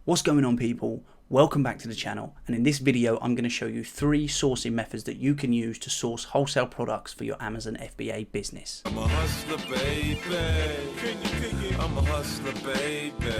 What's going on, people? Welcome back to the channel, and in this video I'm going to show you 3 sourcing methods that you can use to source wholesale products for your Amazon FBA business. I'm a hustler, baby. I'm a hustler, baby.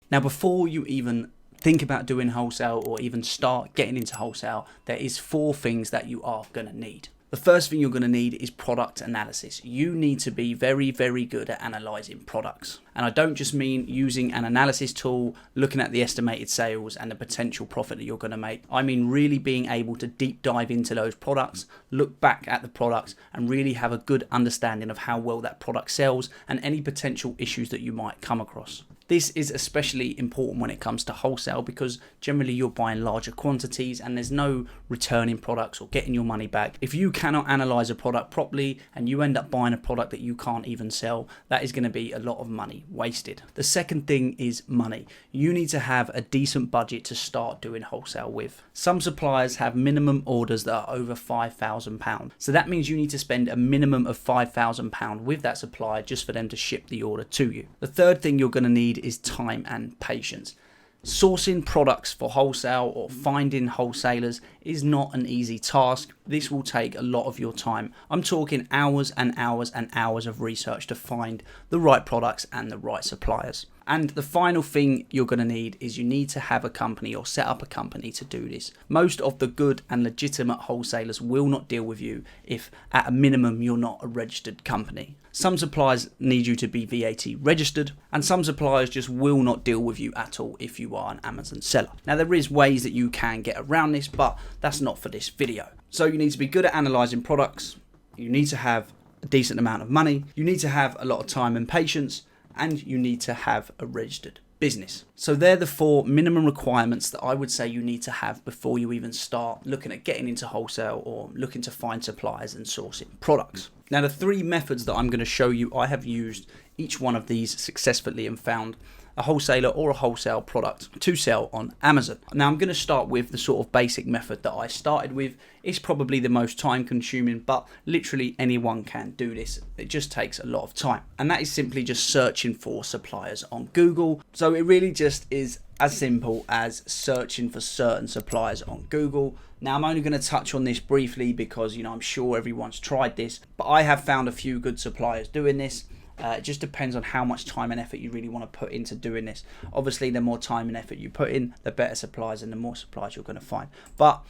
Now, before you even think about doing wholesale or even start getting into wholesale, there is 4 things that you are going to need. The first thing you're going to need is product analysis. You need to be very, very good at analyzing products. And I don't just mean using an analysis tool, looking at the estimated sales and the potential profit that you're going to make. I mean really being able to deep dive into those products, look back at the products and really have a good understanding of how well that product sells and any potential issues that you might come across. This is especially important when it comes to wholesale because generally you're buying larger quantities and there's no returning products or getting your money back. If you cannot analyze a product properly and you end up buying a product that you can't even sell, that is going to be a lot of money wasted. The second thing is money. You need to have a decent budget to start doing wholesale with. Some suppliers have minimum orders that are over £5,000. So that means you need to spend a minimum of £5,000 with that supplier just for them to ship the order to you. The third thing you're going to need is time and patience. Sourcing products for wholesale or finding wholesalers is not an easy task. This will take a lot of your time. I'm talking hours and hours and hours of research to find the right products and the right suppliers. And the final thing you're going to need is you need to have a company or set up a company to do this. Most of the good and legitimate wholesalers will not deal with you if at a minimum you're not a registered company. Some suppliers need you to be VAT registered and some suppliers just will not deal with you at all if you are an Amazon seller. Now there is ways that you can get around this, but that's not for this video. So you need to be good at analysing products, you need to have a decent amount of money, you need to have a lot of time and patience, and you need to have a registered business. So they're the 4 minimum requirements that I would say you need to have before you even start looking at getting into wholesale or looking to find suppliers and sourcing products. Now the 3 methods that I'm going to show you, I have used each one of these successfully and found a wholesaler or a wholesale product to sell on Amazon. Now I'm going to start with the sort of basic method that I started with. It's probably the most time consuming, but literally anyone can do this. It just takes a lot of time. And that is simply just searching for suppliers on Google. So it really just is as simple as searching for certain suppliers on Google. Now I'm only going to touch on this briefly because I'm sure everyone's tried this, but I have found a few good suppliers doing this. It just depends on how much time and effort you really want to put into doing this. Obviously, the more time and effort you put in, the better suppliers and the more suppliers you're going to find. But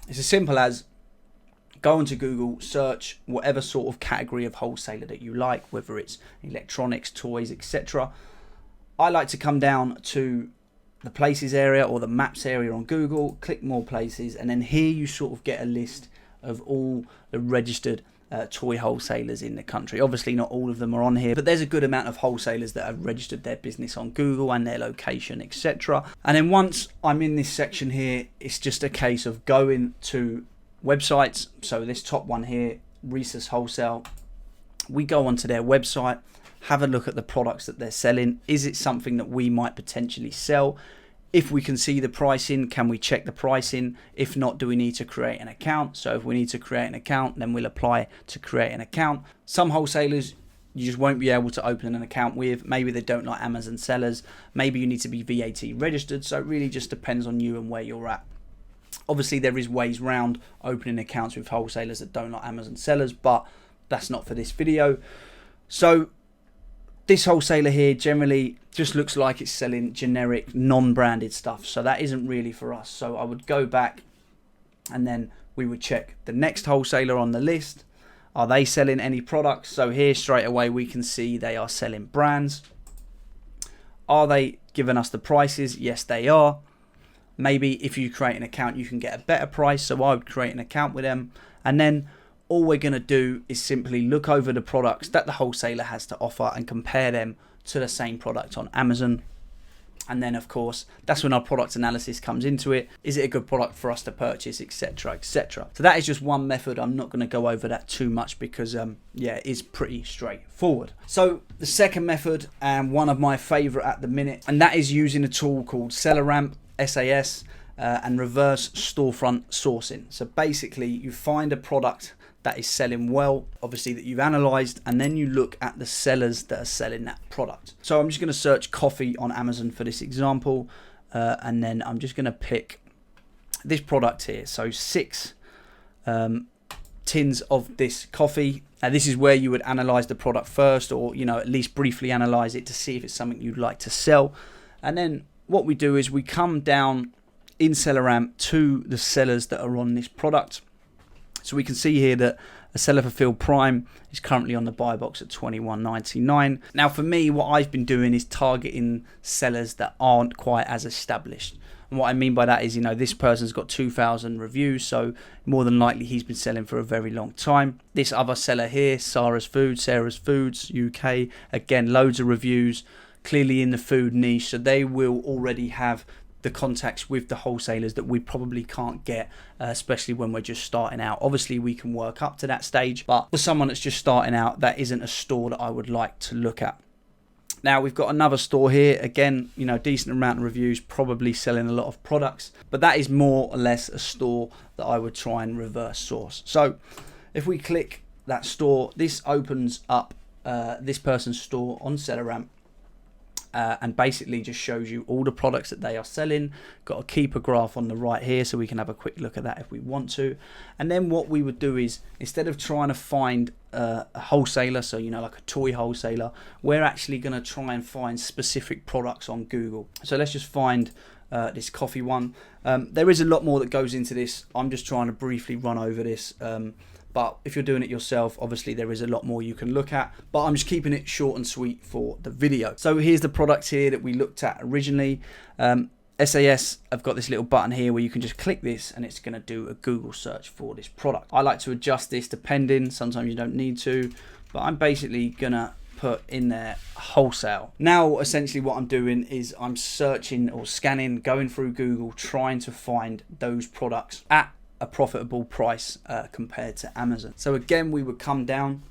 it's as simple as go onto Google, search whatever sort of category of wholesaler that you like, whether it's electronics, toys, etc. I like to come down to the places area or the maps area on Google, click more places, and then here you sort of get a list of all the registered toy wholesalers in the country. Obviously not all of them are on here, but there's a good amount of wholesalers that have registered their business on Google and their location, etc. And then once I'm in this section here, it's just a case of going to websites. So this top one here, Resus Wholesale, we go onto their website, have a look at the products that they're selling. Is it something that we might potentially sell? If we can see the pricing, can we check the pricing? If not, do we need to create an account? So if we need to create an account, then we'll apply to create an account. Some wholesalers you just won't be able to open an account with. Maybe they don't like Amazon sellers. Maybe you need to be VAT registered. So it really just depends on you and where you're at. Obviously, there is ways around opening accounts with wholesalers that don't like Amazon sellers, but that's not for this video. So this wholesaler here generally just looks like it's selling generic non-branded stuff, so that isn't really for us. So I would go back and then we would check the next wholesaler on the list. Are they selling any products? So here straight away we can see they are selling brands. Are they giving us the prices? Yes, they are. Maybe if you create an account you can get a better price, so I would create an account with them, and then all we're going to do is simply look over the products that the wholesaler has to offer and compare them to the same product on Amazon. And then of course that's when our product analysis comes into it. Is it a good product for us to purchase, etc, etc. So that is just one method. I'm not going to go over that too much because yeah, it is pretty straightforward. So the second method, and one of my favorite at the minute, and that is using a tool called SellerAmp SAS and reverse storefront sourcing. So basically you find a product that is selling well, obviously that you've analyzed, and then you look at the sellers that are selling that product. So I'm just going to search coffee on Amazon for this example. and then I'm just going to pick this product here. So 6 tins of this coffee. And this is where you would analyze the product first, or at least briefly analyze it to see if it's something you'd like to sell. And then what we do is we come down in SellerAmp to the sellers that are on this product. So we can see here that a seller fulfilled prime is currently on the buy box at $21.99. Now for me, what I've been doing is targeting sellers that aren't quite as established. And what I mean by that is, this person's got 2,000 reviews, so more than likely he's been selling for a very long time. This other seller here, Sarah's Foods, UK, again, loads of reviews, clearly in the food niche, so they will already have the contacts with the wholesalers that we probably can't get, especially when we're just starting out. Obviously, we can work up to that stage, but for someone that's just starting out, that isn't a store that I would like to look at. Now we've got another store here, again, decent amount of reviews, probably selling a lot of products, but that is more or less a store that I would try and reverse source. So if we click that store, this opens up this person's store on SellerAmp, and basically just shows you all the products that they are selling. Got a keeper graph on the right here, so we can have a quick look at that if we want to. And then what we would do is, instead of trying to find a wholesaler, so like a toy wholesaler, we're actually going to try and find specific products on Google. So let's just find this coffee one. There is a lot more that goes into this. I'm just trying to briefly run over this. But if you're doing it yourself, obviously there is a lot more you can look at, but I'm just keeping it short and sweet for the video. So here's the products here that we looked at originally. SAS, I've got this little button here where you can just click this and it's going to do a Google search for this product. I like to adjust this depending, sometimes you don't need to, but I'm basically going to put in there wholesale. Now essentially what I'm doing is I'm searching or scanning, going through Google, trying to find those products at a profitable price compared to Amazon. So again, we would come down.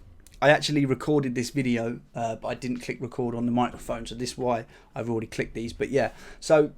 I actually recorded this video, but I didn't click record on the microphone, so this is why I've already clicked these. But yeah, so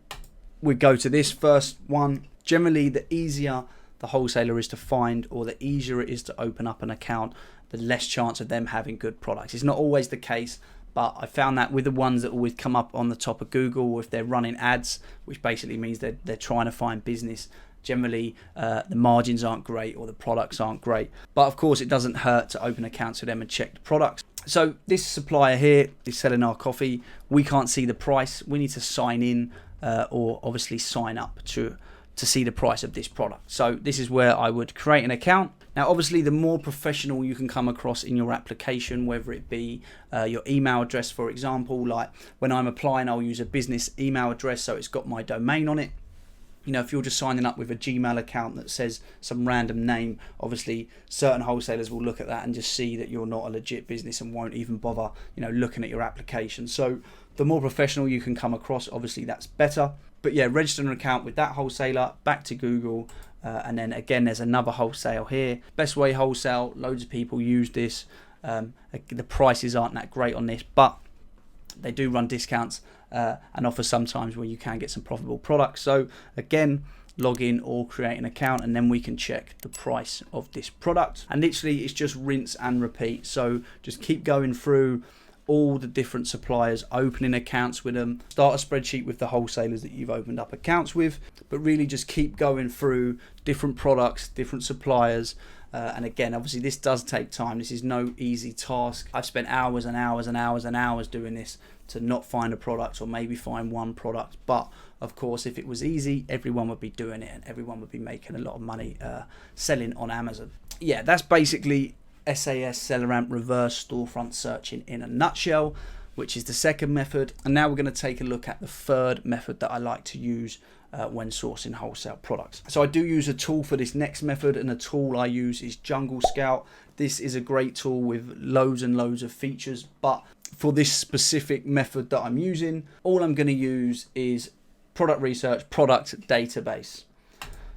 we go to this first one. Generally, the easier the wholesaler is to find, or the easier it is to open up an account, the less chance of them having good products. It's not always the case, but I found that with the ones that always come up on the top of Google, or if they're running ads, which basically means they're trying to find business, generally the margins aren't great or the products aren't great. But of course, it doesn't hurt to open accounts with them and check the products. So this supplier here is selling our coffee. We can't see the price. We need to sign in or obviously sign up to see the price of this product. So this is where I would create an account. Now obviously the more professional you can come across in your application, whether it be your email address, for example, like when I'm applying, I'll use a business email address, so it's got my domain on it. If you're just signing up with a Gmail account that says some random name, obviously certain wholesalers will look at that and just see that you're not a legit business and won't even bother, looking at your application. So the more professional you can come across, obviously that's better. But yeah, register an account with that wholesaler, back to Google, and then again, there's another wholesale here. Best Way Wholesale, loads of people use this. The prices aren't that great on this, but they do run discounts and offer sometimes where you can get some profitable products. So again, log in or create an account, and then we can check the price of this product. And literally it's just rinse and repeat. So just keep going through all the different suppliers, opening accounts with them, start a spreadsheet with the wholesalers that you've opened up accounts with, but really just keep going through different products, different suppliers. And again, obviously this does take time. This is no easy task. I've spent hours and hours and hours and hours doing this to not find a product, or maybe find one product. But of course, if it was easy, everyone would be doing it and everyone would be making a lot of money selling on Amazon. Yeah, that's basically SAS SellerAmp reverse storefront searching in a nutshell, which is the second method. And now we're going to take a look at the third method that I like to use when sourcing wholesale products. So I do use a tool for this next method, and the tool I use is Jungle Scout. This is a great tool with loads and loads of features, but for this specific method that I'm using, all I'm going to use is product research, product database.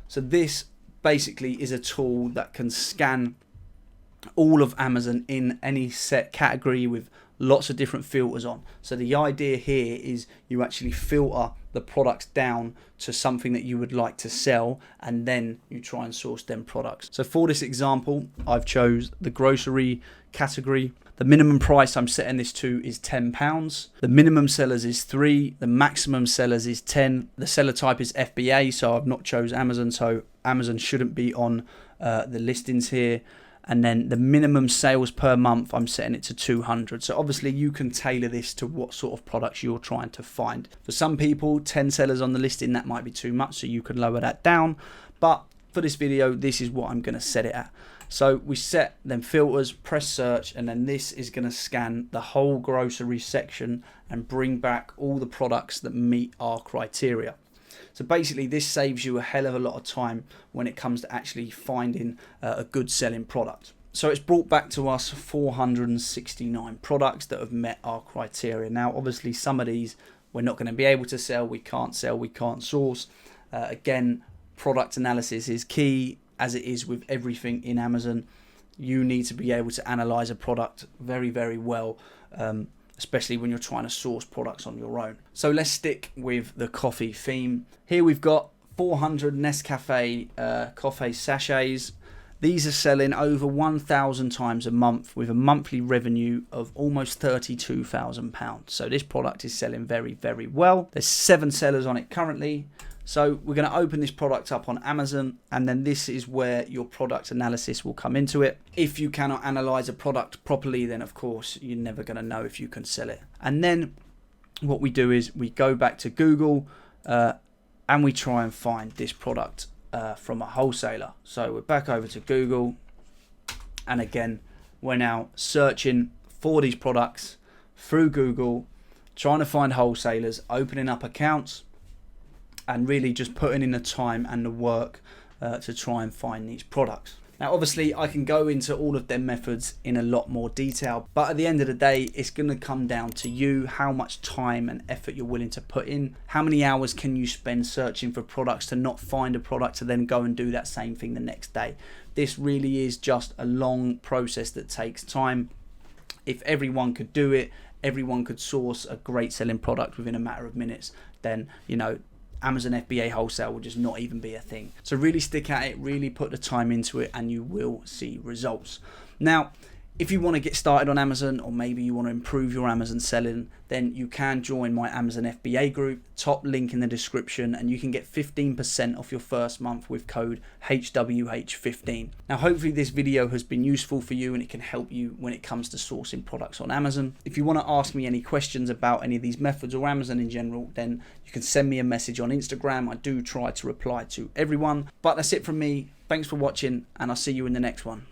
So this basically is a tool that can scan all of Amazon in any set category with lots of different filters on. So the idea here is you actually filter the products down to something that you would like to sell, and then you try and source them products. So for this example, I've chose the grocery category. The minimum price I'm setting this to is £10. The minimum sellers is 3. The maximum sellers is 10. The seller type is FBA, so I've not chose Amazon, so Amazon shouldn't be on the listings here. And then the minimum sales per month, I'm setting it to 200. So obviously you can tailor this to what sort of products you're trying to find. For some people, 10 sellers on the listing, that might be too much, so you can lower that down. But for this video, this is what I'm going to set it at. So we set them filters, press search, and then this is going to scan the whole grocery section and bring back all the products that meet our criteria. So basically this saves you a hell of a lot of time when it comes to actually finding a good selling product. So it's brought back to us 469 products that have met our criteria. Now obviously some of these we're not going to be able to sell, we can't source. Again, product analysis is key, as it is with everything in Amazon. You need to be able to analyze a product very, very well, especially when you're trying to source products on your own. So let's stick with the coffee theme. Here we've got 400 Nescafe coffee sachets. These are selling over 1,000 times a month with a monthly revenue of almost £32,000. So this product is selling very, very well. There's 7 sellers on it currently. So we're going to open this product up on Amazon, and then this is where your product analysis will come into it. If you cannot analyze a product properly, then of course you're never going to know if you can sell it. And then what we do is we go back to Google and we try and find this product from a wholesaler. So we're back over to Google, and again we're now searching for these products through Google, trying to find wholesalers, opening up accounts, and really just putting in the time and the work to try and find these products. Now obviously I can go into all of them methods in a lot more detail, but at the end of the day it's going to come down to you, how much time and effort you're willing to put in. How many hours can you spend searching for products to not find a product to then go and do that same thing the next day? This really is just a long process that takes time. If everyone could do it, everyone could source a great selling product within a matter of minutes, then you know, Amazon FBA Wholesale will just not even be a thing. So really stick at it, really put the time into it, and you will see results. Now, if you want to get started on Amazon, or maybe you want to improve your Amazon selling, then you can join my Amazon FBA group, top link in the description, and you can get 15% off your first month with code HWH15. Now, hopefully this video has been useful for you and it can help you when it comes to sourcing products on Amazon. If you want to ask me any questions about any of these methods or Amazon in general, then you can send me a message on Instagram. I do try to reply to everyone. But that's it from me. Thanks for watching, and I'll see you in the next one.